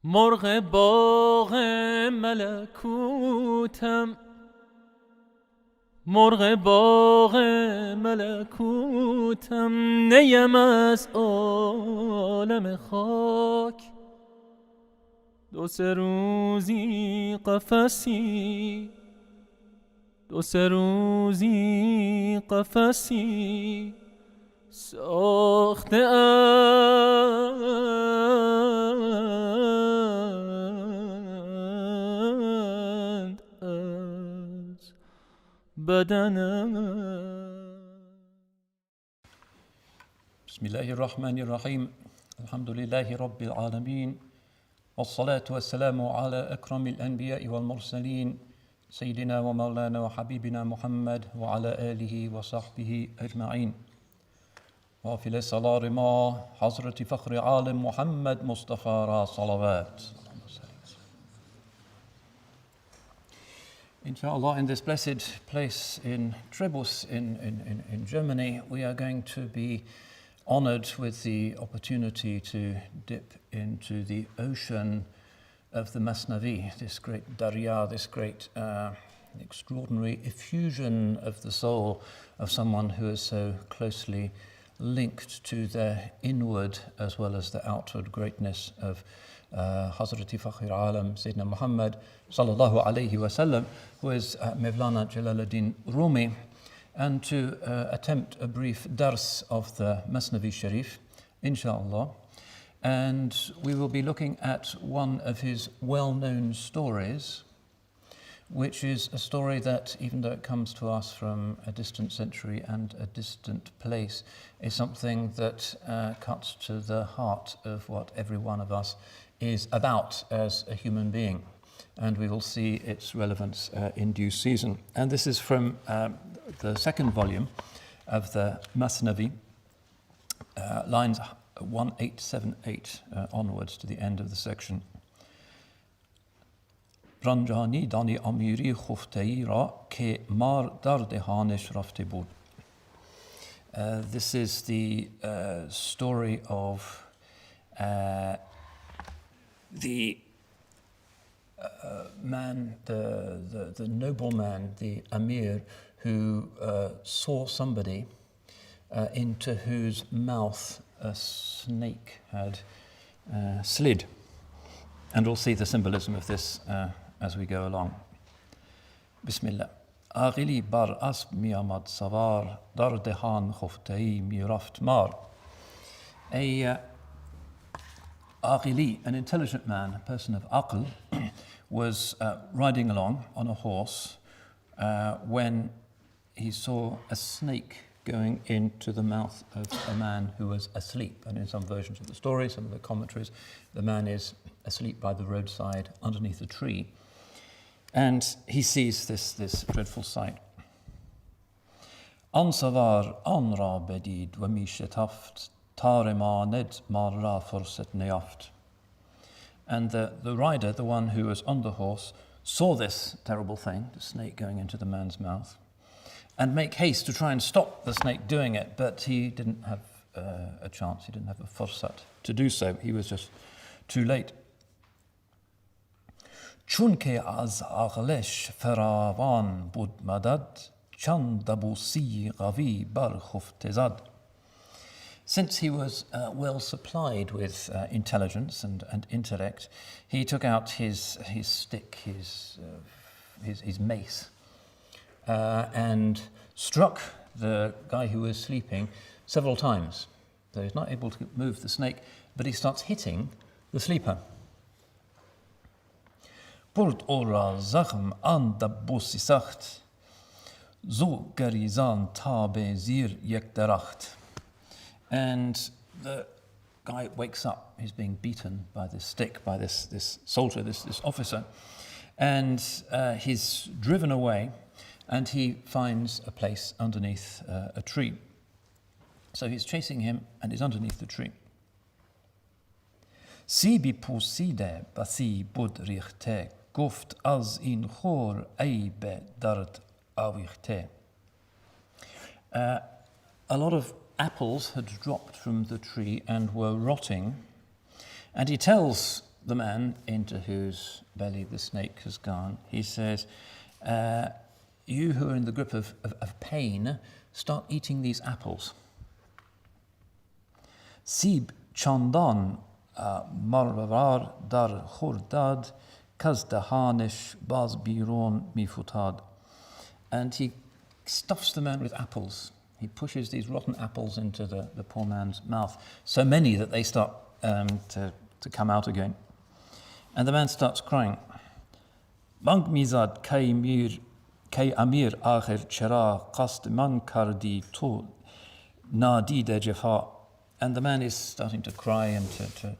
مرغ باغ ملکوتم مرغ باغ ملکوتم نیم از عالم خاک دو سه روزی قفسی دو سه روزی قفسی ساخته اند از بدنم. بسم الله الرحمن الرحيم الحمد لله رب العالمين والصلاة والسلام على أكرم الأنبياء والمرسلين سيدنا ومولانا وحبيبنا محمد وعلى آله وصحبه أجمعين. وفي الصلاة ما حضرة فخر عالم محمد مصطفى را صلوات. Inshallah, in this blessed place in Trebus in Germany, we are going to be honored with the opportunity to dip into the ocean of the Mathnavi, this great darya, this great extraordinary effusion of the soul of someone who is so closely linked to the inward as well as the outward greatness of Hazrati Fakhr Alam Sayyidina Muhammad sallallahu alayhi wasallam, who is Maulana Jalaluddin Rumi, and to attempt a brief dars of the Matsnavi Sharif, inshallah. And we will be looking at one of his well-known stories, which is a story that, even though it comes to us from a distant century and a distant place, is something that cuts to the heart of what every one of us is about as a human being. And we will see its relevance in due season. And this is from the second volume of the Mathnavi, lines 1878 onwards to the end of the section. رنجانی دانی امیری خفته‌ای را که مار در دهانش رفته بود. This is the story of the man, the nobleman, the Amir, who saw somebody into whose mouth a snake had slid. And we'll see the symbolism of this as we go along. Bismillah. Aghili bar asb miyamad savar dar dehan khoftei miraft mar. A Aghili, an intelligent man, a person of aql, was riding along on a horse when he saw a snake going into the mouth of a man who was asleep. And in some versions of the story, some of the commentaries, the man is asleep by the roadside underneath a tree. And he sees this dreadful sight. An savar an ra bedid wa mi shetaft tare ma ned mar ra forset neaft. And the rider, the one who was on the horse, saw this terrible thing, the snake going into the man's mouth, and make haste to try and stop the snake doing it, but he didn't have a chance, he didn't have a fursat to do so, he was just too late. چون که از عقلش فراوان بود مدد چند دبوسی قوی بر خفته زد. Since he was well supplied with intelligence and intellect, he took out his stick, his mace, and struck the guy who was sleeping several times. So he's not able to move the snake, but he starts hitting the sleeper. Purt ora zakhm an dabbusi sacht, zo garizan tabe zir yek daracht. And the guy wakes up, he's being beaten by this stick, by this soldier, this officer, and he's driven away, and he finds a place underneath a tree. So he's chasing him, and he's underneath the tree. Si bi puside basi bud richte, guft az in khor aibe dart awichte. A lot of apples had dropped from the tree and were rotting, and he tells the man into whose belly the snake has gone. He says, you who are in the grip of pain, start eating these apples. Sib chandan marvar dar khurdad kazdahanish baz biron mifutad. And he stuffs the man with apples. He pushes these rotten apples into the poor man's mouth, so many that they start to come out again. And the man starts crying. Bang mizad kay amir akhir chara qast man kardi to nadi de jafa. And the man is starting to cry and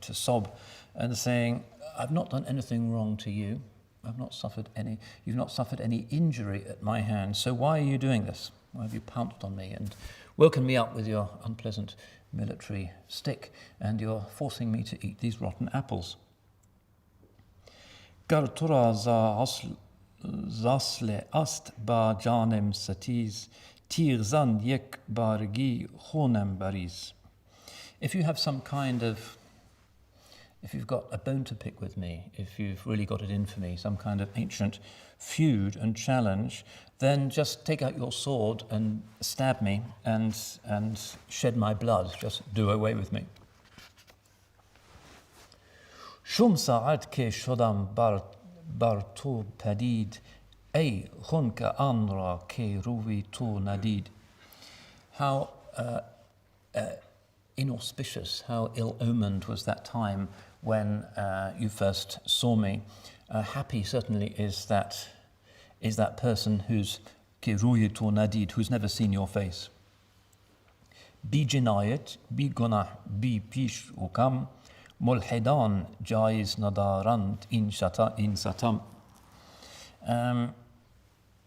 to sob and saying, I've not done anything wrong to you. You've not suffered any injury at my hands. So why are you doing this? Why have you pounced on me and woken me up with your unpleasant military stick, and you're forcing me to eat these rotten apples? Gar tura zasle ast ba janem satiz tir zan yek bargi khonem baris. If you have if you've got a bone to pick with me, if you've really got it in for me, some kind of ancient feud and challenge, then just take out your sword and stab me and shed my blood. Just do away with me. Shum sa'at ke shodam bar tu padid, ay khunka anra ke ruvi tu nadid. How inauspicious, how ill-omened was that time when you first saw me. Happy certainly is that person who's kiruyit or nadid, who's never seen your face. Bi jinayat, bi gunah, bi pish ukam, mulhidan jaiz nadarant in satam.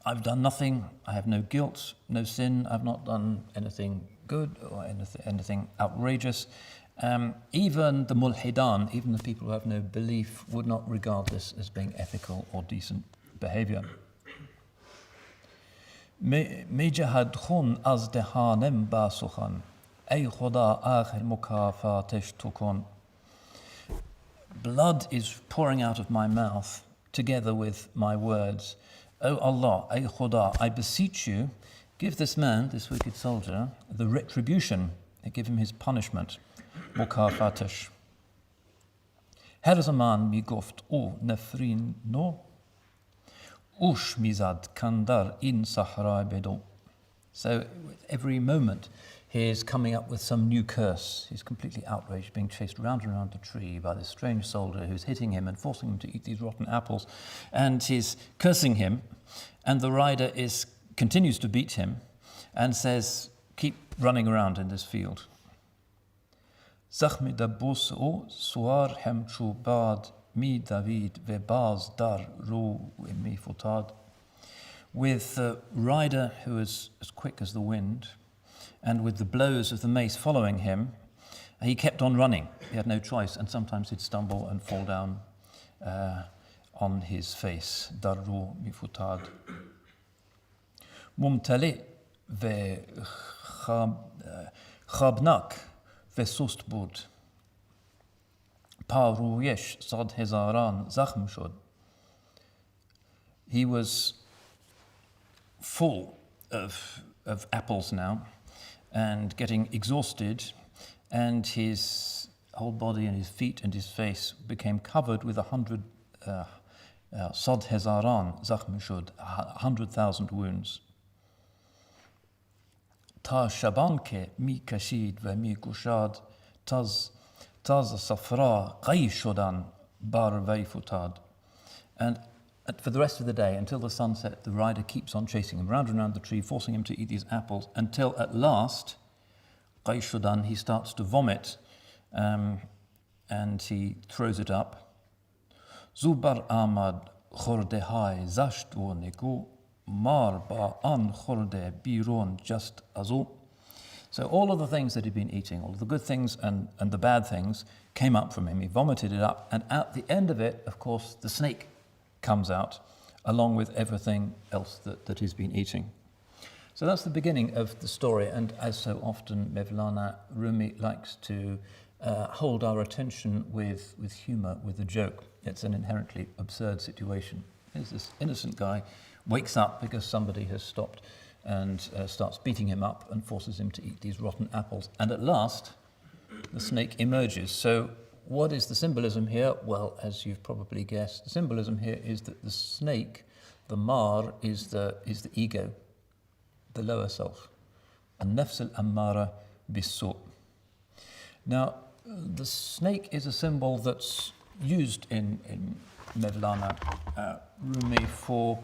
I've done nothing, I have no guilt, no sin, I've not done anything good or anything outrageous. Even the mulhidan, even the people who have no belief, would not regard this as being ethical or decent behavior. Mejahad khun az dehanem basukhan, ay khuda akhir mukafatesh tukun. Blood is pouring out of my mouth together with my words. O Allah, ay khuda, I beseech you, give this man, this wicked soldier, the retribution, give him his punishment. Mukafatash. Her zaman mi goft o nefrin no, ush mizad kandar in sahra bedo. So every moment he is coming up with some new curse. He's completely outraged, being chased round and round the tree by this strange soldier who's hitting him and forcing him to eat these rotten apples. And he's cursing him, and the rider continues to beat him and says, keep running around in this field. Zakhmi dabbus o suar hem chubad mi David ve baz dar ru mi futad. With the rider who is as quick as the wind, and with the blows of the mace following him, he kept on running. He had no choice, and sometimes he'd stumble and fall down on his face. Dar ru mi futad. Mumtali ve khabnak ve sust bud. Pa ruyesh sad hezaran zakhm shod. He was full of apples now and getting exhausted, and his whole body and his feet and his face became covered with 100 sad hezaran zakhm shod, 100,000 wounds. Ta shabanke mi kashid ve mi kushad taz safra qay shodan bar vay futad. And for the rest of the day, until the sunset, the rider keeps on chasing him round and round the tree, forcing him to eat these apples, until at last, qay shodan, he starts to vomit, and he throws it up. Zubar amad khordehai zashtu niku. Mar ba an khorde biron just azu. So all of the things that he'd been eating, all of the good things and the bad things, came up from him. He vomited it up, and at the end of it, of course, the snake comes out, along with everything else that he's been eating. So that's the beginning of the story, and as so often, Maulana Rumi likes to hold our attention with humour, with a joke. It's an inherently absurd situation. There's this innocent guy wakes up because somebody has stopped and starts beating him up and forces him to eat these rotten apples. And at last, the snake emerges. So what is the symbolism here? Well, as you've probably guessed, the symbolism here is that the snake, the mar, is the ego, the lower self. An-nafs al-ammara bis-su'. Now, the snake is a symbol that's used in Maulana Rumi for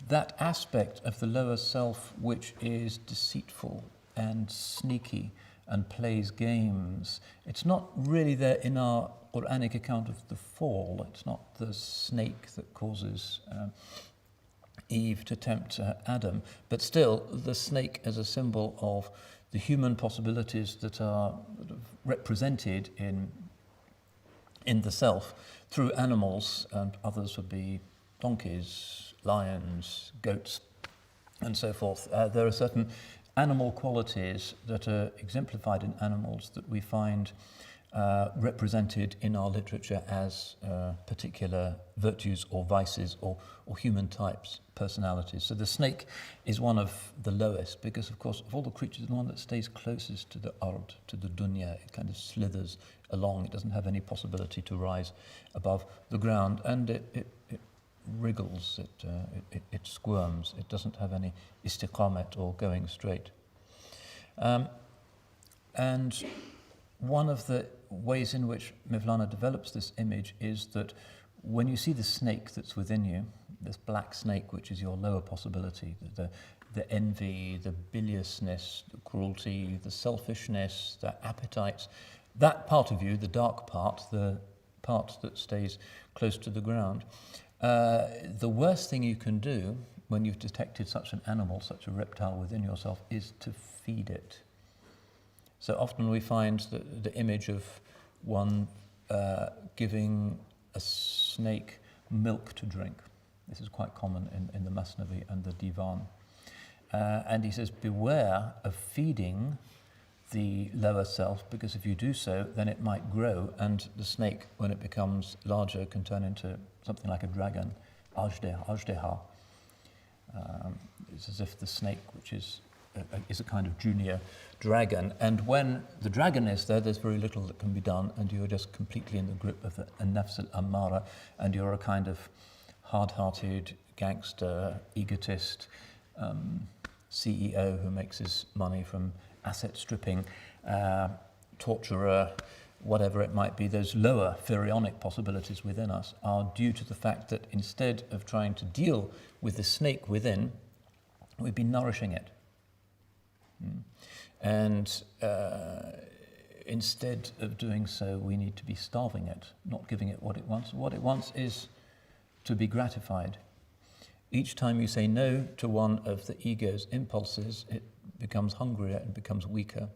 that aspect of the lower self which is deceitful and sneaky and plays games. It's not really there in our Quranic account of the fall. It's not the snake that causes Eve to tempt Adam, but still the snake as a symbol of the human possibilities that are represented in the self through animals, and others would be donkeys, lions, goats, and so forth. There are certain animal qualities that are exemplified in animals that we find represented in our literature as particular virtues or vices or human types, personalities. So the snake is one of the lowest because, of course, of all the creatures, the one that stays closest to the ard, to the dunya. It kind of slithers along. It doesn't have any possibility to rise above the ground, and it wriggles, it squirms. It doesn't have any istiqamet or going straight. And one of the ways in which Maulana develops this image is that when you see the snake that's within you, this black snake, which is your lower possibility, the envy, the biliousness, the cruelty, the selfishness, the appetites, that part of you, the dark part, the part that stays close to the ground, the worst thing you can do when you've detected such an animal, such a reptile within yourself, is to feed it. So often we find the image of one giving a snake milk to drink. This is quite common in the Mathnavi and the Divan. And he says, beware of feeding the lower self, because if you do so, then it might grow, and the snake, when it becomes larger, can turn into something like a dragon, ajdeha. It's as if the snake, which is a kind of junior dragon, and when the dragon is there, there's very little that can be done, and you're just completely in the grip of the nafs al-ammara, and you're a kind of hard-hearted gangster, egotist, CEO who makes his money from asset stripping, torturer, whatever it might be. Those lower pharaonic possibilities within us are due to the fact that instead of trying to deal with the snake within, we've been nourishing it. And instead of doing so, we need to be starving it, not giving it what it wants. What it wants is to be gratified. Each time you say no to one of the ego's impulses, it becomes hungrier and becomes weaker.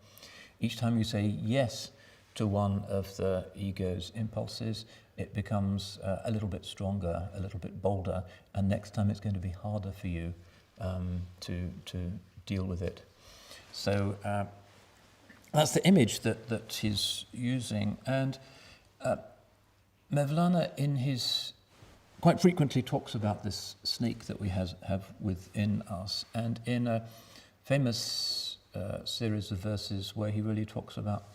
Each time you say yes to one of the ego's impulses, it becomes a little bit stronger, a little bit bolder, and next time it's going to be harder for you to deal with it. So that's the image that he's using. And Maulana, in his quite frequently talks about this snake that we have within us, and in a famous series of verses where he really talks about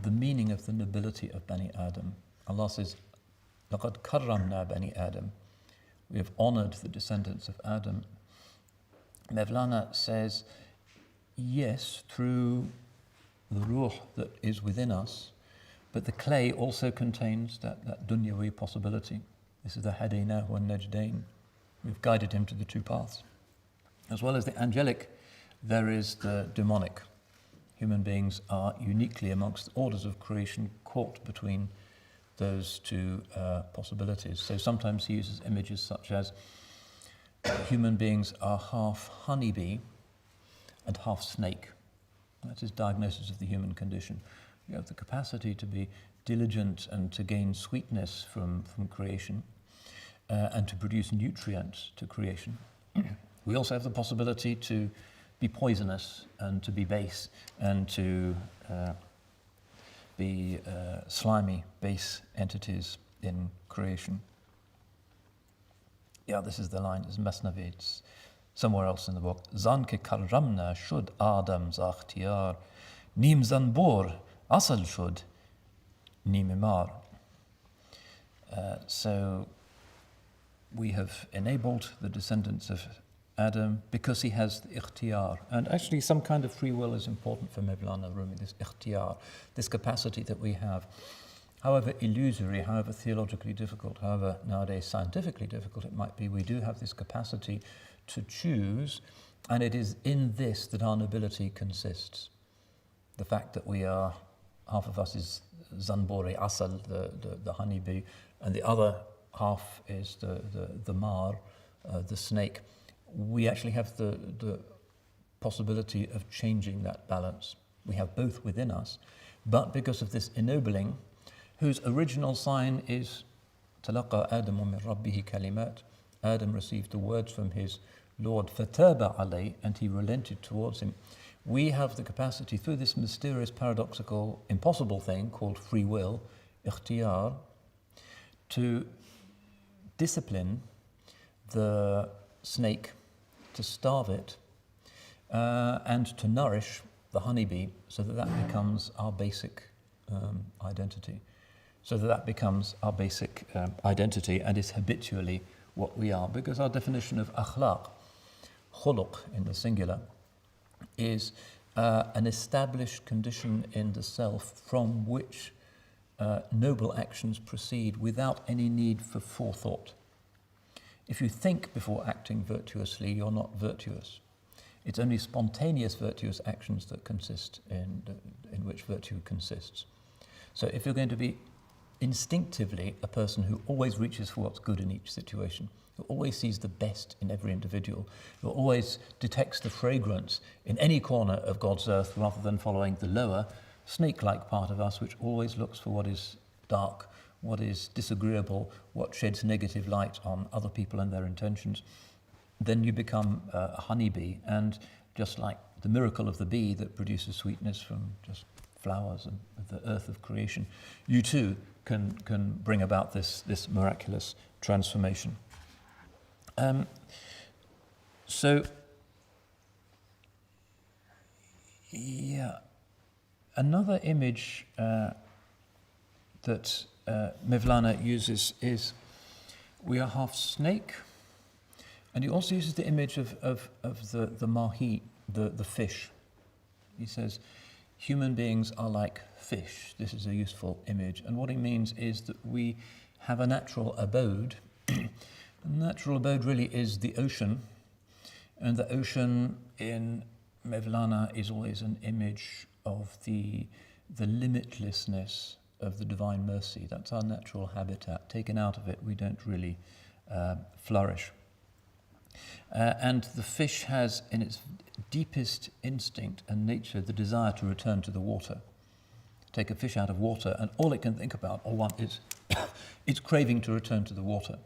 the meaning of the nobility of Bani Adam. Allah says, لَقَدْ كَرَّمْنَا Bani Adam. We have honoured the descendants of Adam. Maulana says, yes, through the ruh that is within us, but the clay also contains that dunyawi possibility. This is the hadaynahu wa najdain. We've guided him to the two paths. As well as the angelic, there is the demonic. Human beings are uniquely amongst the orders of creation caught between those two possibilities. So sometimes he uses images such as human beings are half honeybee and half snake. That's his diagnosis of the human condition. You have the capacity to be diligent and to gain sweetness from creation and to produce nutrients to creation. We also have the possibility to be poisonous and to be base and to be slimy, base entities in creation. Yeah, this is the line, it's Mathnavi, it's somewhere else in the book. Zan ke karramna shud Adam za ikhtiyar, nim zanbor asal shud, nim imar. So we have enabled the descendants of Adam because he has the ikhtiyar. And actually some kind of free will is important for Maulana Rumi, this ikhtiyar, this capacity that we have. However illusory, however theologically difficult, however nowadays scientifically difficult it might be, we do have this capacity to choose, and it is in this that our nobility consists. The fact that we are, half of us is Zanbori Asal, the honeybee, and the other half is the mar, the snake. We actually have the possibility of changing that balance. We have both within us, but because of this ennobling, whose original sign is تَلَقَى آدَمُ مِنْ رَبِّهِ كَلِمَاتٍ. Adam received the words from his Lord, فَتَابَ عَلَيْهِ, and he relented towards him. We have the capacity through this mysterious, paradoxical, impossible thing called free will, ikhtiyar, to discipline the snake, to starve it, and to nourish the honeybee so that that becomes our basic identity. So that becomes our basic identity and is habitually what we are. Because our definition of akhlaq, khuluq in the singular, is an established condition in the self from which noble actions proceed without any need for forethought. If you think before acting virtuously, you're not virtuous. It's only spontaneous virtuous actions that consist in which virtue consists. So if you're going to be instinctively a person who always reaches for what's good in each situation, who always sees the best in every individual, who always detects the fragrance in any corner of God's earth rather than following the lower, snake-like part of us which always looks for what is dark, what is disagreeable, what sheds negative light on other people and their intentions, then you become a honeybee. And just like the miracle of the bee that produces sweetness from just flowers and the earth of creation, you too can bring about this miraculous transformation. So, yeah, another image that Maulana uses is we are half snake, and he also uses the image of the mahi, the fish. He says, human beings are like fish. This is a useful image. And what he means is that we have a natural abode. The natural abode really is the ocean. And the ocean in Maulana is always an image of the limitlessness of the divine mercy. That's our natural habitat. Taken out of it, we don't really flourish. And the fish has in its deepest instinct and nature the desire to return to the water. Take a fish out of water and all it can think about or want is its craving to return to the water.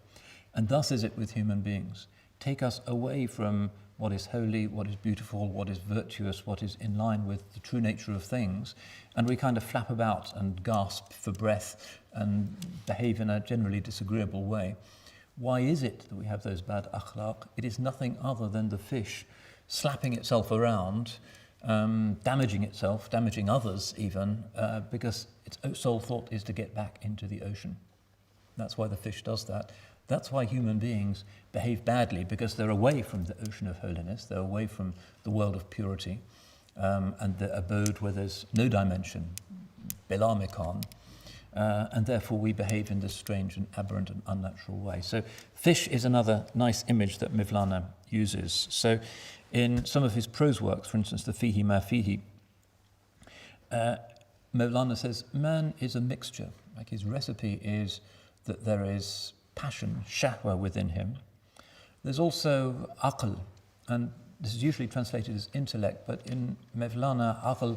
And thus is it with human beings. Take us away from what is holy, what is beautiful, what is virtuous, what is in line with the true nature of things, and we kind of flap about and gasp for breath and behave in a generally disagreeable way. Why is it that we have those bad akhlaq? It is nothing other than the fish slapping itself around, damaging itself, damaging others even, because its sole thought is to get back into the ocean. That's why the fish does that. That's why human beings behave badly, because they're away from the ocean of holiness, they're away from the world of purity, and the abode where there's no dimension, Bela Mekan, and therefore we behave in this strange and aberrant and unnatural way. So fish is another nice image that Maulana uses. So in some of his prose works, for instance, the Fihi Ma Fihi, Maulana says, man is a mixture. Like his recipe is that there is passion, shahwa within him. There's also aql, and this is usually translated as intellect, but in Maulana, aql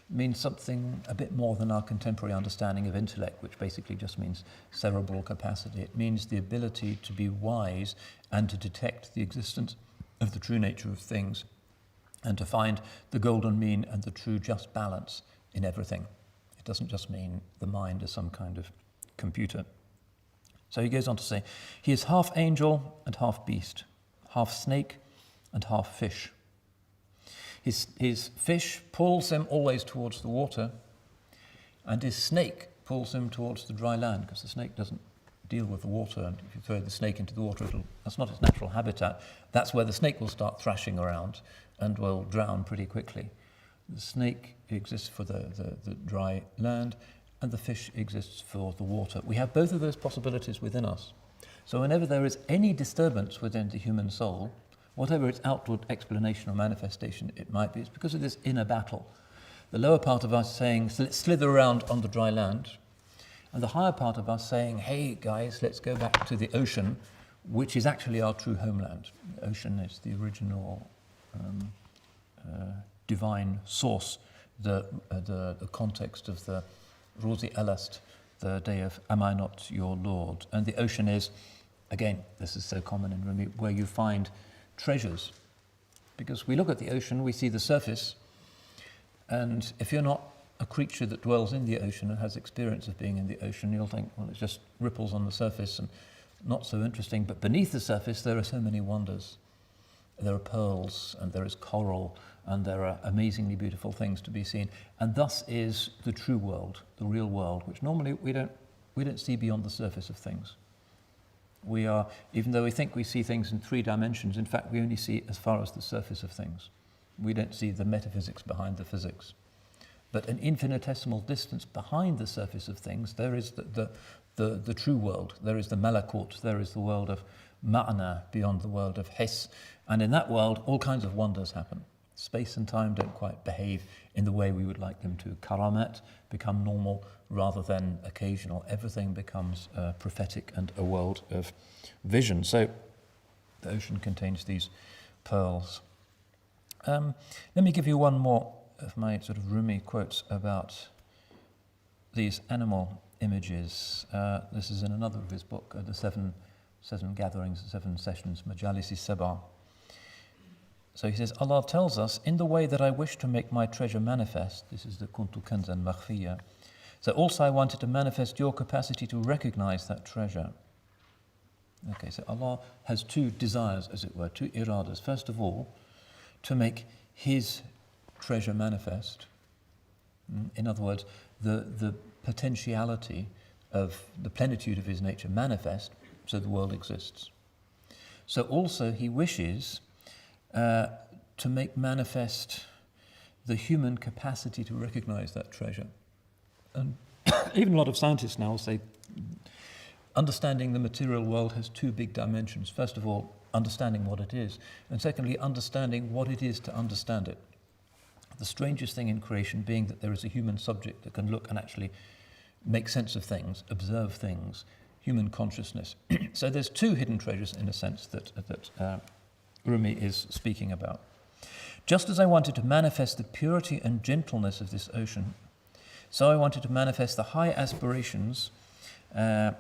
means something a bit more than our contemporary understanding of intellect, which basically just means cerebral capacity. It means the ability to be wise and to detect the existence of the true nature of things and to find the golden mean and the true just balance in everything. doesn't just mean the mind as some kind of computer. So he goes on to say, he is half angel and half beast, half snake and half fish. His fish pulls him always towards the water, and his snake pulls him towards the dry land, because the snake doesn't deal with the water, and if you throw the snake into the water, that's not its natural habitat. That's where the snake will start thrashing around and will drown pretty quickly. The snake exists for the dry land, and the fish exists for the water. We have both of those possibilities within us. So whenever there is any disturbance within the human soul, whatever its outward explanation or manifestation it might be, it's because of this inner battle. The lower part of us saying, let's slither around on the dry land, and the higher part of us saying, hey guys, let's go back to the ocean, which is actually our true homeland. The ocean is the original divine source, the context of the Rosi Elast, the day of Am I Not Your Lord? And the ocean is, again, this is so common in Rumi, where you find treasures. Because we look at the ocean, we see the surface, and if you're not a creature that dwells in the ocean and has experience of being in the ocean, you'll think, well, it's just ripples on the surface and not so interesting. But beneath the surface, there are so many wonders. There are pearls, and there is coral, and there are amazingly beautiful things to be seen. And thus is the true world, the real world, which normally we don't see beyond the surface of things. We are, even though we think we see things in 3 dimensions, in fact, we only see as far as the surface of things. We don't see the metaphysics behind the physics. But an infinitesimal distance behind the surface of things, there is the true world. There is the malakut, there is the world of ma'na, beyond the world of hiss. And in that world, all kinds of wonders happen. Space and time don't quite behave in the way we would like them to. Karamat become normal rather than occasional. Everything becomes prophetic and a world of vision. So the ocean contains these pearls. Let me give you one more of my sort of Rumi quotes about these animal images. This is in another of his book, the seven gatherings, 7 sessions, Majalisi Seba. So he says, Allah tells us, in the way that I wish to make my treasure manifest, this is the kuntu kanzan makhfiya, so also I wanted to manifest your capacity to recognize that treasure. Okay, so Allah has 2 desires, as it were, 2 iradas. First of all, to make his treasure manifest. In other words, the potentiality of the plenitude of his nature manifest, so the world exists. So also he wishes to make manifest the human capacity to recognize that treasure. And even a lot of scientists now will say understanding the material world has 2 big dimensions. First of all, understanding what it is, and secondly, understanding what it is to understand it. The strangest thing in creation being that there is a human subject that can look and actually make sense of things, observe things, human consciousness. So there's 2 hidden treasures, in a sense, that Rumi is speaking about. Just as I wanted to manifest the purity and gentleness of this ocean, so I wanted to manifest the high aspirations and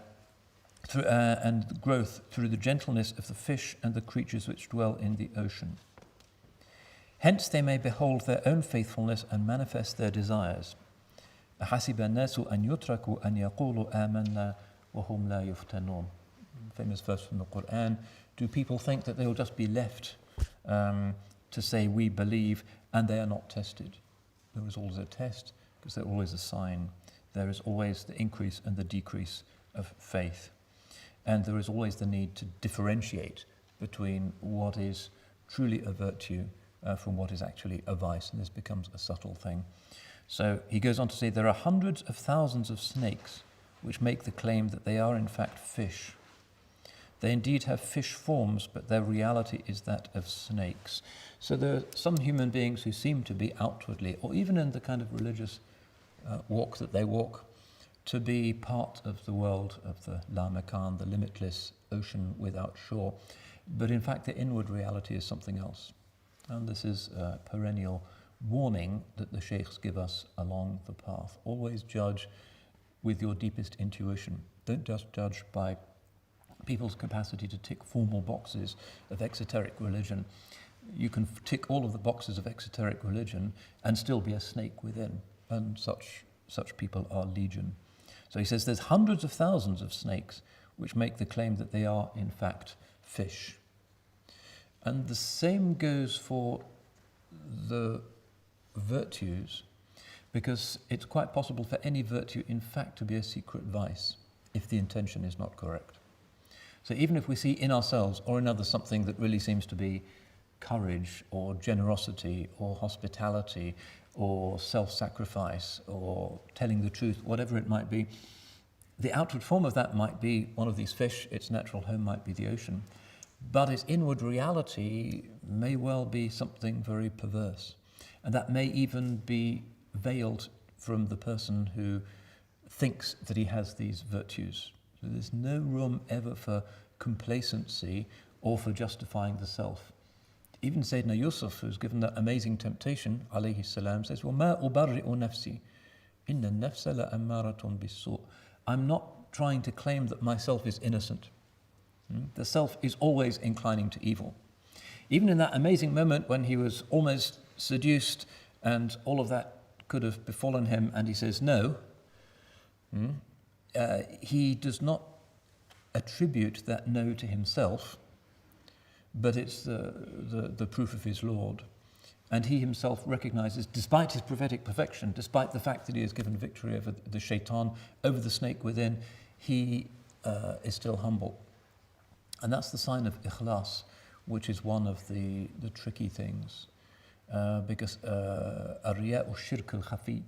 growth through the gentleness of the fish and the creatures which dwell in the ocean. Hence they may behold their own faithfulness and manifest their desires. أَحَسِبَ النَّاسُ أَنْ يُتْرَكُوا أَنْ يَقُولُوا آمَنَّا وَهُمْ لَا يُفْتَنُونَ. Famous verse from the Quran. Do people think that they will just be left to say we believe and they are not tested? There is always a test because there's always a sign. There is always the increase and the decrease of faith. And there is always the need to differentiate between what is truly a virtue from what is actually a vice, and this becomes a subtle thing. So he goes on to say there are hundreds of thousands of snakes which make the claim that they are in fact fish. They indeed have fish forms, but their reality is that of snakes. So there are some human beings who seem to be outwardly, or even in the kind of religious walk that they walk, to be part of the world of the La Makan, the limitless ocean without shore. But in fact, the inward reality is something else. And this is a perennial warning that the sheikhs give us along the path. Always judge with your deepest intuition. Don't just judge by people's capacity to tick formal boxes of exoteric religion. You can tick all of the boxes of exoteric religion and still be a snake within. And such such people are legion. So he says there's hundreds of thousands of snakes which make the claim that they are in fact fish. And the same goes for the virtues, because it's quite possible for any virtue in fact to be a secret vice if the intention is not correct. So even if we see in ourselves or in others something that really seems to be courage or generosity or hospitality or self-sacrifice or telling the truth, whatever it might be, the outward form of that might be one of these fish, its natural home might be the ocean, but its inward reality may well be something very perverse. And that may even be veiled from the person who thinks that he has these virtues. So there's no room ever for complacency or for justifying the self. Even Sayyidina Yusuf, who's given that amazing temptation, alayhi salam, says, وَمَا أُبَرِّئُ نَفْسِي إِنَّ النَّفْسَ لَأَمَّارَةٌ بِالسُّوءِ. I'm not trying to claim that myself is innocent. The self is always inclining to evil. Even in that amazing moment when he was almost seduced and all of that could have befallen him, and he says no, he does not attribute that no to himself, but it's the proof of his Lord. And he himself recognizes, despite his prophetic perfection, despite the fact that he has given victory over the shaitan, over the snake within, he is still humble. And that's the sign of ikhlas, which is one of the tricky things. Because ar-riya'u shirk al-khafi,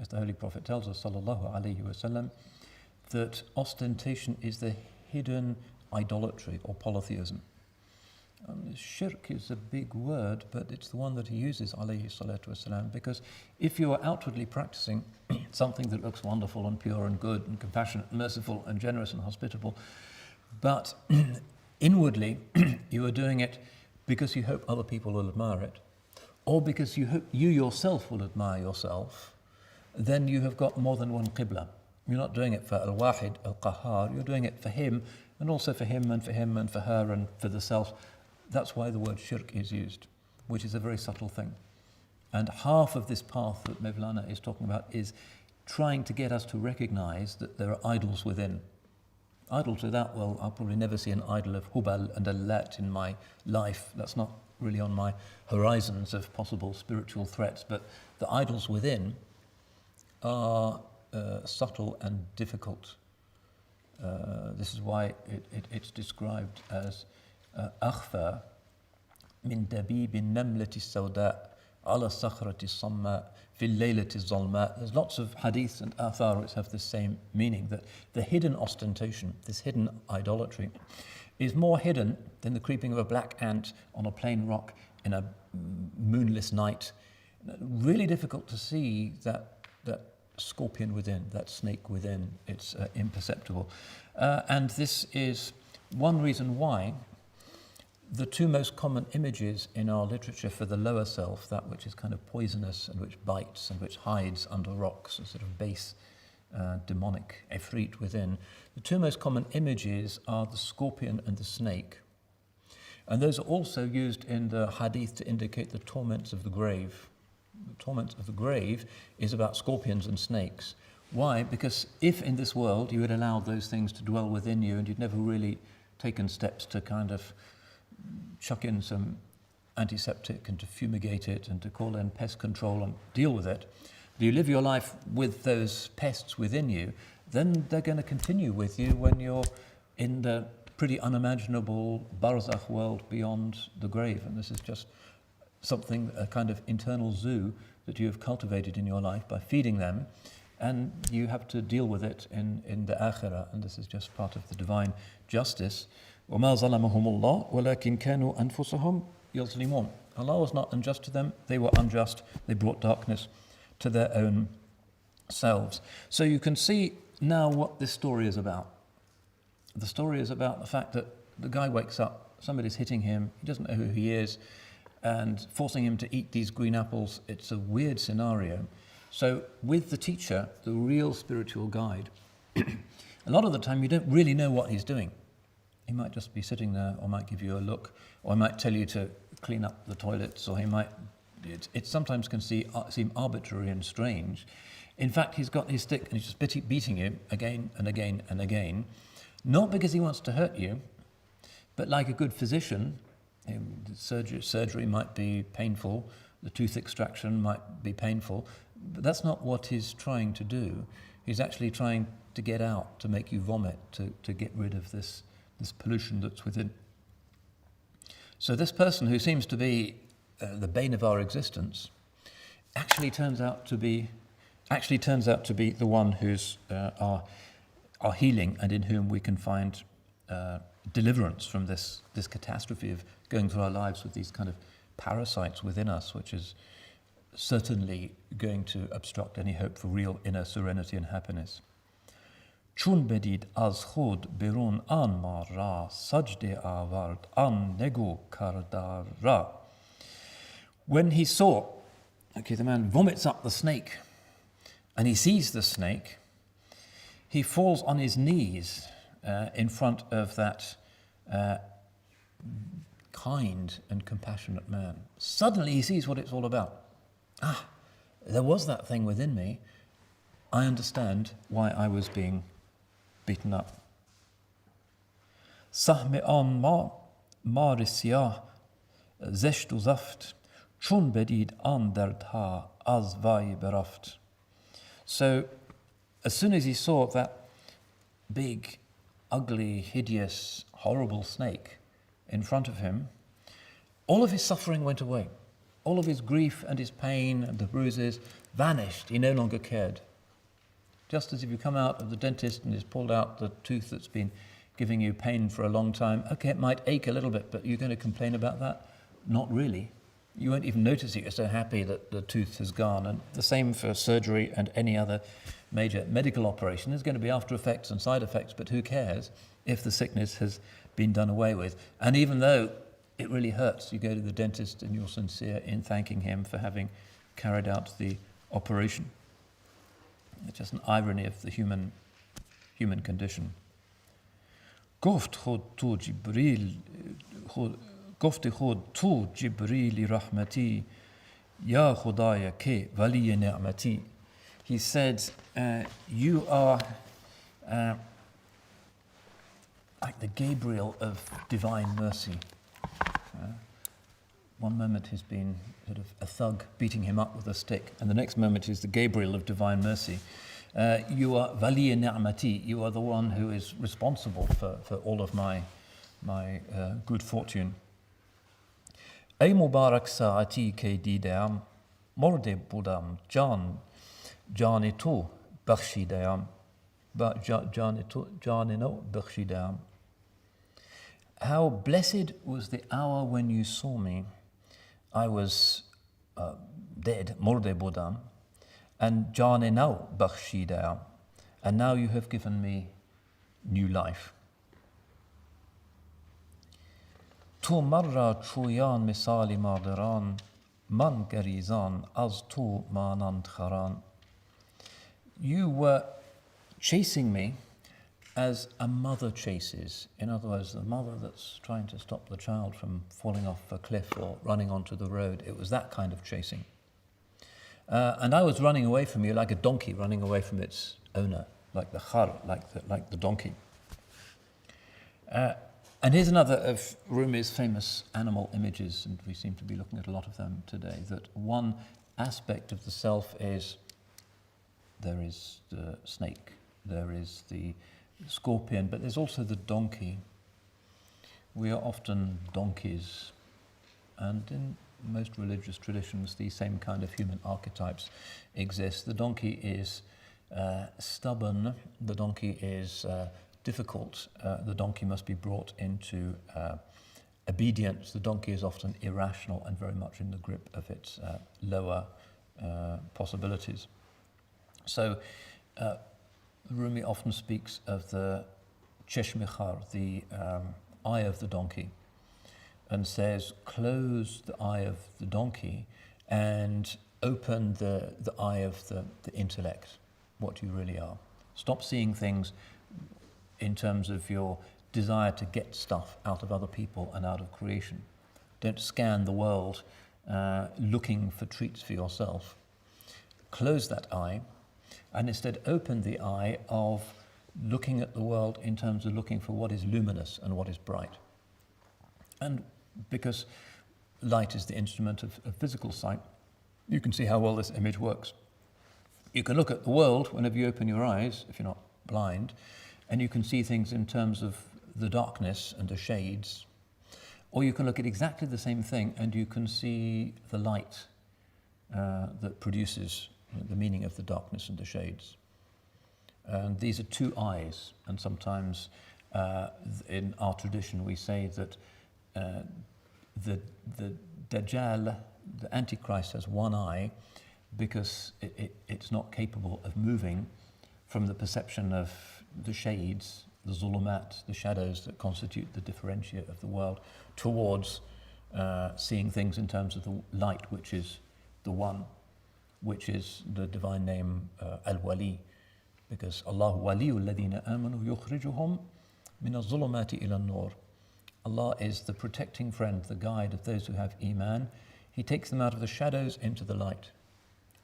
as the Holy Prophet tells us, sallallahu alayhi wasallam, that ostentation is the hidden idolatry or polytheism. Shirk is a big word, but it's the one that he uses, alayhi salatu wasalam, because if you are outwardly practicing something that looks wonderful and pure and good and compassionate and merciful and generous and hospitable, but inwardly you are doing it because you hope other people will admire it, or because you hope you yourself will admire yourself, then you have got more than one qibla. You're not doing it for al-wahid, al-qahar, you're doing it for him, and also for him and for him and for her and for the self. That's why the word shirk is used, which is a very subtle thing. And half of this path that Mawlana is talking about is trying to get us to recognize that there are idols within. Idols without, well, I'll probably never see an idol of Hubal and Allat in my life. That's not really on my horizons of possible spiritual threats. But the idols within are subtle and difficult. This is why it's described as أخفى من دبيب النملة السوداء على الصخرة الصماء في الليلة الظلماء. There's lots of hadiths and athar which have the same meaning, that the hidden ostentation, this hidden idolatry, is more hidden than the creeping of a black ant on a plain rock in a moonless night. Really difficult to see that scorpion within, that snake within. It's imperceptible. And this is one reason why the two most common images in our literature for the lower self, that which is kind of poisonous and which bites and which hides under rocks, a sort of base demonic efreet within, the two most common images are the scorpion and the snake. And those are also used in the hadith to indicate the torments of the grave. The torments of the grave is about scorpions and snakes. Why? Because if in this world you had allowed those things to dwell within you and you'd never really taken steps to kind of chuck in some antiseptic and to fumigate it and to call in pest control and deal with it, you live your life with those pests within you, then they're going to continue with you when you're in the pretty unimaginable barzakh world beyond the grave. And this is just something, a kind of internal zoo that you have cultivated in your life by feeding them, and you have to deal with it in the akhirah, and this is just part of the divine justice. وَمَا ظَلَمَهُمُ اللَّهُ وَلَكِنْ كَانُوا أَنفُسَهُمْ يَظْلِمُونَ. Allah was not unjust to them, they were unjust, they brought darkness to their own selves. So you can see now what this story is about. The story is about the fact that the guy wakes up, somebody's hitting him, he doesn't know who he is, and forcing him to eat these green apples. It's a weird scenario. So with the teacher, the real spiritual guide, a lot of the time you don't really know what he's doing. He might just be sitting there, or might give you a look, or he might tell you to clean up the toilets, or he might, it sometimes can seem arbitrary and strange. In fact, he's got his stick and he's just beating you again and again and again, not because he wants to hurt you, but like a good physician, surgery might be painful, the tooth extraction might be painful, but that's not what he's trying to do. He's actually trying to get out, to make you vomit, to get rid of this pollution that's within. So this person who seems to be the bane of our existence actually turns out to be the one who's our healing, and in whom we can find deliverance from this catastrophe of going through our lives with these kind of parasites within us, which is certainly going to obstruct any hope for real inner serenity and happiness. Chun bedid az khud berun an mara sajde avard an nego kardara. When he saw, the man vomits up the snake, and he sees the snake, he falls on his knees in front of that kind and compassionate man. Suddenly he sees what it's all about. There was that thing within me. I understand why I was being beaten up. Sahme an ma risiyah zeshtu zaft chun bedid an dardha az vai beraft. So as soon as he saw that big, ugly, hideous, horrible snake in front of him, all of his suffering went away. All of his grief and his pain and the bruises vanished. He no longer cared. Just as if you come out of the dentist and he's pulled out the tooth that's been giving you pain for a long time. Okay, it might ache a little bit, but you're going to complain about that? Not really. You won't even notice it. You're so happy that the tooth has gone. And the same for surgery and any other major medical operation. There's going to be after effects and side effects, but who cares if the sickness has been done away with? And even though it really hurts, you go to the dentist and you're sincere in thanking him for having carried out the operation. It's just an irony of the human condition. گفت خود تو جبریل رحمتی یا خدای که ولی نعمتی. He said, you are like the Gabriel of divine mercy. One moment he's been sort of a thug beating him up with a stick, and the next moment is the Gabriel of divine mercy. You are wali ni'mati. You are the one who is responsible for all of my good fortune. Ey mubarak saati ke didam morde budam jani tu bakhshidam jani no bakhshidam. How blessed was the hour when you saw me. I was dead, morde budam, and jani no bakhshidam, and now you have given me new life. تو مرة چویان مثال مادران من گریزان از تو مانند خران. You were chasing me as a mother chases. In other words, the mother that's trying to stop the child from falling off a cliff or running onto the road. It was that kind of chasing. And I was running away from you like a donkey running away from its owner, like the khar, like the donkey. And here's another of Rumi's famous animal images, and we seem to be looking at a lot of them today, that one aspect of the self is there is the snake, there is the scorpion, but there's also the donkey. We are often donkeys, and in most religious traditions these same kind of human archetypes exist. The donkey is stubborn, the donkey is difficult, the donkey must be brought into obedience. The donkey is often irrational and very much in the grip of its lower possibilities. So Rumi often speaks of the cheshmikhar, the eye of the donkey, and says, close the eye of the donkey and open the eye of the intellect, what you really are. Stop seeing things in terms of your desire to get stuff out of other people and out of creation. Don't scan the world looking for treats for yourself. Close that eye and instead opened the eye of looking at the world in terms of looking for what is luminous and what is bright. And because light is the instrument of physical sight, you can see how well this image works. You can look at the world whenever you open your eyes, if you're not blind, and you can see things in terms of the darkness and the shades. Or you can look at exactly the same thing and you can see the light that produces the meaning of the darkness and the shades. And these are two eyes, and sometimes in our tradition we say that the Dajjal, the Antichrist, has one eye because it's not capable of moving from the perception of the shades, the zulumat, the shadows that constitute the differentiate of the world, towards seeing things in terms of the light, which is the one, which is the divine name Al-Wali, because Allahu waliyul ladina amanu yukhrijuhum min az-zulumati ila an-nur. Allah is the protecting friend, the guide of those who have Iman. He takes them out of the shadows into the light.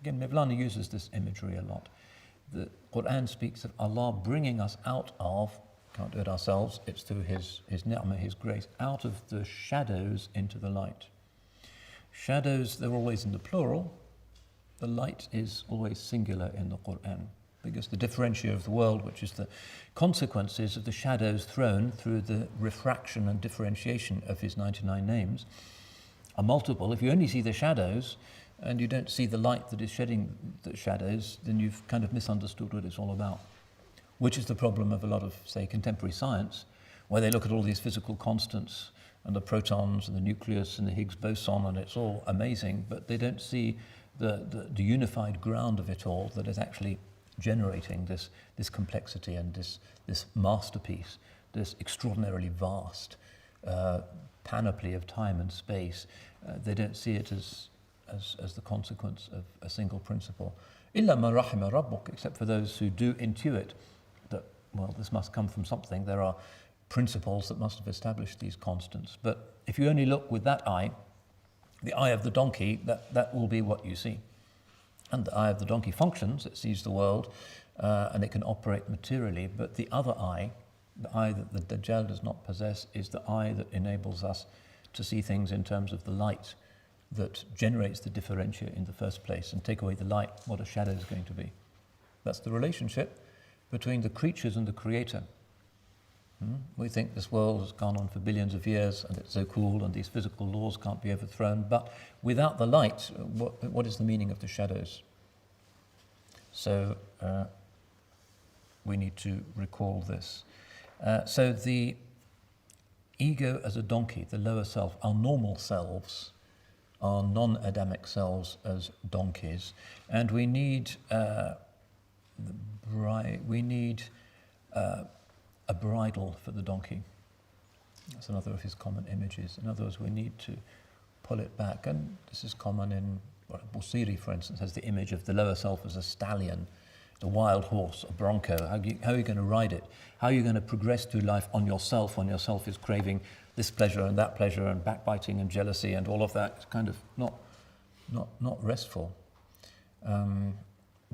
Again, Mawlana uses this imagery a lot. The Quran speaks of Allah bringing us out of, can't do it ourselves, it's through His ni'mah, His grace, out of the shadows into the light. Shadows, they're always in the plural. The light is always singular in the Quran, because the differentiate of the world, which is the consequences of the shadows thrown through the refraction and differentiation of His 99 names, are multiple. If you only see the shadows and you don't see the light that is shedding the shadows, then you've kind of misunderstood what it's all about, which is the problem of a lot of, say, contemporary science, where they look at all these physical constants and the protons and the nucleus and the Higgs boson, and it's all amazing, but they don't see the unified ground of it all that is actually generating this complexity and this masterpiece, this extraordinarily vast panoply of time and space. They don't see it as the consequence of a single principle. Illa man rahima rabbuk, except for those who do intuit that, well, this must come from something. There are principles that must have established these constants. But if you only look with that eye, the eye of the donkey, that will be what you see. And the eye of the donkey functions, it sees the world, and it can operate materially, but the other eye, the eye that the Dajjal does not possess, is the eye that enables us to see things in terms of the light that generates the differentiate in the first place, and take away the light, what a shadow is going to be. That's the relationship between the creatures and the Creator. We think this world has gone on for billions of years and it's so cool and these physical laws can't be overthrown, but without the light, what is the meaning of the shadows? So we need to recall this. So the ego as a donkey, the lower self, our normal selves, our non-Adamic selves as donkeys, and we need a bridle for the donkey. That's another of his common images. In other words, we need to pull it back, and this is common in Busiri, for instance, has the image of the lower self as a stallion, a wild horse, a bronco. How are you going to ride it? How are you going to progress through life on yourself when yourself is craving this pleasure and that pleasure and backbiting and jealousy and all of that? It's kind of not restful.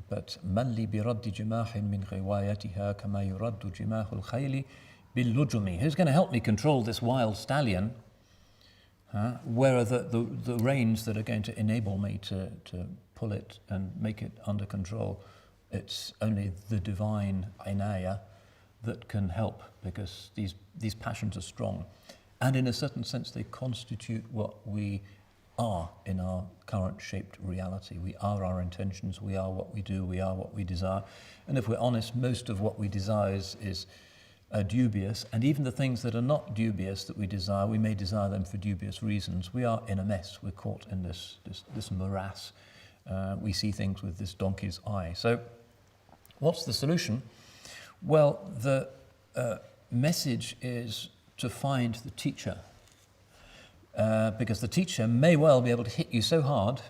But من لي برد جماح من غوايتها كما يرد جماح الخيل باللجم. Who's going to help me control this wild stallion? Where are the reins that are going to enable me to pull it and make it under control? It's only the divine inaya that can help, because these passions are strong. And in a certain sense, they constitute what we are in our current shaped reality. We are our intentions, we are what we do, we are what we desire. And if we're honest, most of what we desire is dubious, and even the things that are not dubious that we desire, we may desire them for dubious reasons. We are in a mess, we're caught in this morass. We see things with this donkey's eye. So what's the solution? Well, the message is to find the teacher. Because the teacher may well be able to hit you so hard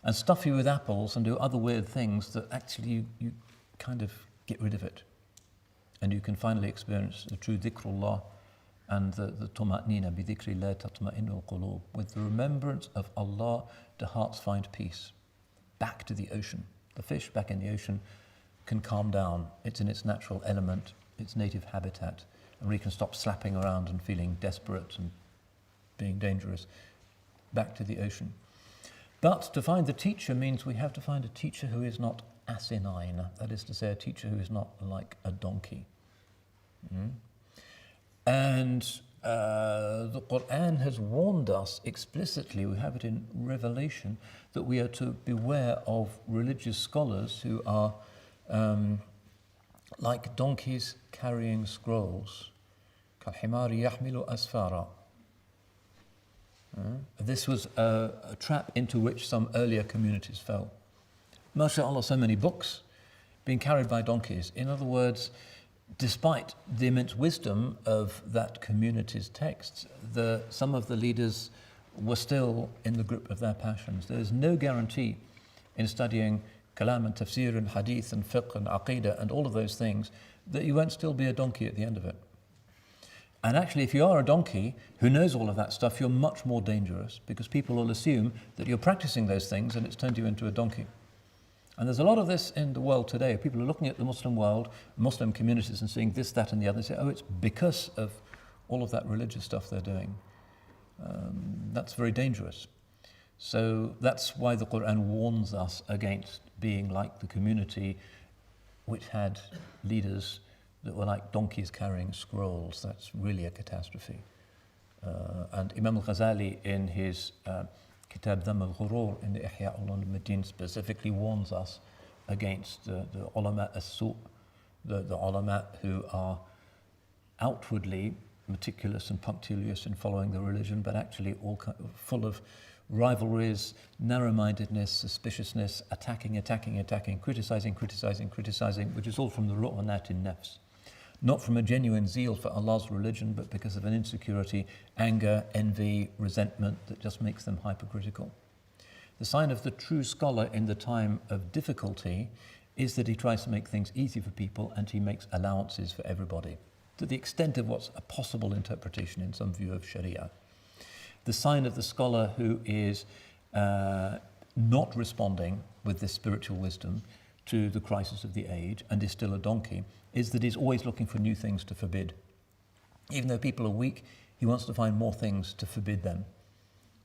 and stuff you with apples and do other weird things that actually you kind of get rid of it. And you can finally experience the true dhikrullah and the tuma'nina, bi dhikrillah tatma'innul qulub. With the remembrance of Allah, the hearts find peace. Back to the ocean. The fish back in the ocean can calm down. It's in its natural element, its native habitat, and we can stop slapping around and feeling desperate and being dangerous. Back to the ocean. But to find the teacher means we have to find a teacher who is not asinine, that is to say, a teacher who is not like a donkey. And the Quran has warned us explicitly, we have it in Revelation, that we are to beware of religious scholars who are like donkeys carrying scrolls. كَالْحِمَارِ يَحْمِلُ أَسْفَارًا. This was a trap into which some earlier communities fell. MashaAllah, so many books being carried by donkeys. In other words, despite the immense wisdom of that community's texts, some of the leaders were still in the grip of their passions. There is no guarantee in studying kalam and tafsir and hadith and fiqh and aqidah and all of those things that you won't still be a donkey at the end of it. And actually, if you are a donkey who knows all of that stuff, you're much more dangerous because people will assume that you're practicing those things and it's turned you into a donkey. And there's a lot of this in the world today. People are looking at the Muslim world, Muslim communities, and seeing this, that, and the other, and say, oh, it's because of all of that religious stuff they're doing. That's very dangerous. So that's why the Quran warns us against being like the community which had leaders that were like donkeys carrying scrolls. That's really a catastrophe. And Imam al-Ghazali in his Kitab Dhamm al-Ghurur in the Ihya al-Ulumuddin specifically warns us against the ulama as-su', the ulama who are outwardly meticulous and punctilious in following the religion, but actually all full of rivalries, narrow-mindedness, suspiciousness, attacking, criticizing, which is all from the ru'anat in nafs. Not from a genuine zeal for Allah's religion, but because of an insecurity, anger, envy, resentment that just makes them hypercritical. The sign of the true scholar in the time of difficulty is that he tries to make things easy for people and he makes allowances for everybody, to the extent of what's a possible interpretation in some view of Sharia. The sign of the scholar who is not responding with this spiritual wisdom to the crisis of the age and is still a donkey is that he's always looking for new things to forbid. Even though people are weak, he wants to find more things to forbid them.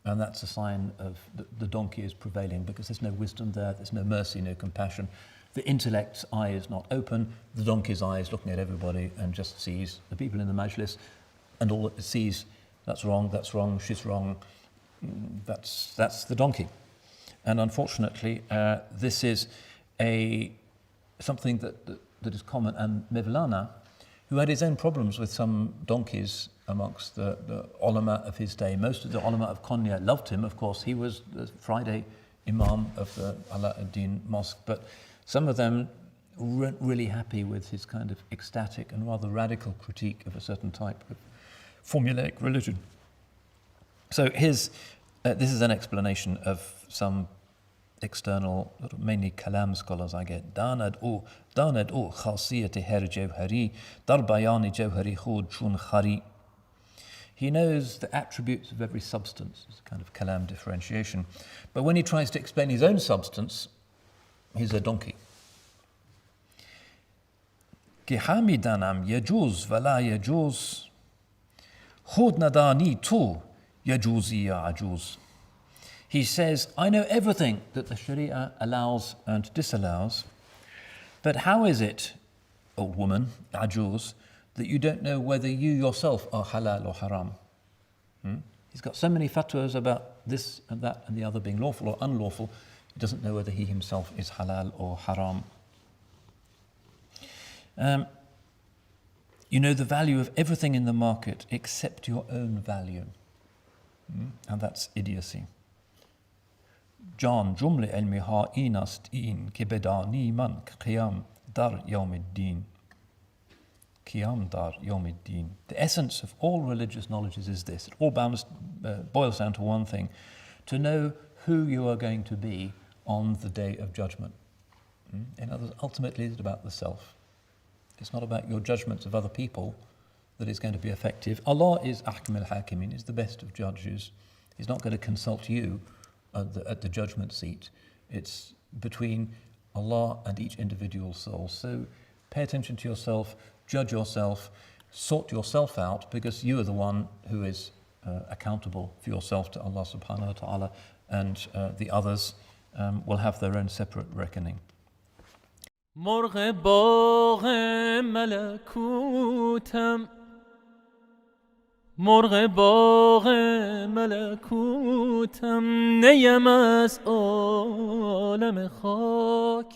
And that's a sign of the donkey is prevailing because there's no wisdom there, there's no mercy, no compassion. The intellect's eye is not open, the donkey's eye is looking at everybody and just sees the people in the majlis and all it sees, that's wrong, she's wrong, that's the donkey. And unfortunately, this is something that is common. And Maulana, who had his own problems with some donkeys amongst the ulama of his day. Most of the ulama of Konya loved him, of course. He was the Friday Imam of the Alauddin Mosque, but some of them weren't really happy with his kind of ecstatic and rather radical critique of a certain type of formulaic religion. So this is an explanation of some external, mainly kalam scholars I get. داند او خاصیت هر جوهری در بیان جوهری خود چون خری. He knows the attributes of every substance. It's a kind of kalam differentiation. But when he tries to explain his own substance, he's a donkey. که حمیدنم یجوز ولا یجوز خود ندانی تو یجوزی یا عجوز. He says, I know everything that the Sharia allows and disallows, but how is it, old woman, ajuz, that you don't know whether you yourself are halal or haram? He's got so many fatwas about this and that and the other being lawful or unlawful, he doesn't know whether he himself is halal or haram. You know the value of everything in the market except your own value. And that's idiocy. جان جمله علمی ها این است این که بدانی من قیام در یوم الدین. قیام در یوم الدین. The essence of all religious knowledges is this. It all boils down to one thing. To know who you are going to be on the day of judgment. In other words, ultimately it's about the self. It's not about your judgments of other people that is going to be effective. Allah is Ahkam al-Hakimin, is the best of judges. He's not going to consult you at the judgment seat. It's between Allah and each individual soul. So pay attention to yourself, judge yourself, sort yourself out, because you are the one who is accountable for yourself to Allah subhanahu wa ta'ala, and the others will have their own separate reckoning. مرغ باغ ملکوتم مرغ باغ ملکوتم نیم از عالم خاک